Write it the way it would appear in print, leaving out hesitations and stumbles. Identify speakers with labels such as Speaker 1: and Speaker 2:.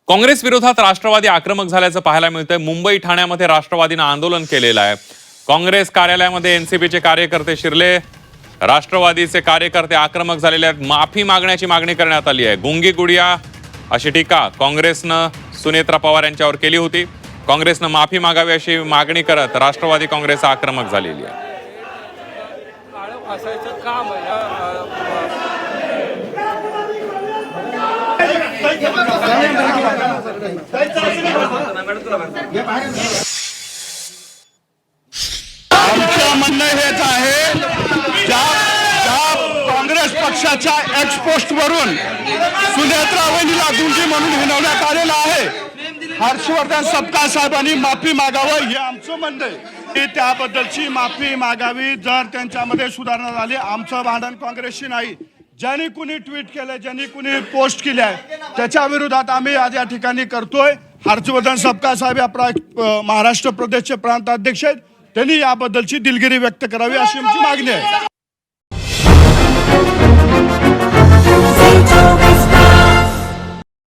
Speaker 1: काँग्रेस विरोधात राष्ट्रवादी आक्रमक झाल्याचं पाहायला मिळतंय। मुंबई ठाण्यामध्ये राष्ट्रवादीनं आंदोलन केलेलं आहे। काँग्रेस कार्यालयामध्ये एनसीपीचे कार्यकर्ते शिरले, राष्ट्रवादीचे कार्यकर्ते आक्रमक झालेले आहेत। माफी मागण्याची मागणी करण्यात आली आहे। गुंगी गुडिया अशी टीका काँग्रेसनं सुनेत्रा पवार यांच्यावर केली होती। काँग्रेसनं माफी मागावी अशी मागणी करत राष्ट्रवादी काँग्रेस आक्रमक झालेली आहे।
Speaker 2: आमचं म्हणणं हेच आहे, ज्या काँग्रेस पक्षाच्या एक्सपोस्ट वरून सुनेत्रा वहिनीला गुंगी म्हणून हिनवण्यात आलेलं आहे, हर्षवर्धन सपकाळ साहेबांनी माफी मागावं हे आमचं म्हणणं आहे। त्याबद्दलची माफी मागावी। जर त्यांच्यामध्ये सुधारणा झाली, आमचं भांडण काँग्रेसशी नाही। ज्यांनी कुणी ट्विट केलं, ज्यांनी कुणी पोस्ट केली आहे, त्याच्या विरोधात आम्ही आज या ठिकाणी करतोय। हर्षवर्धन सपकाळ साहेब या महाराष्ट्र प्रदेशचे प्रांत अध्यक्ष आहेत, त्यांनी याबद्दलची दिलगिरी व्यक्त करावी अशी आमची मागणी आहे।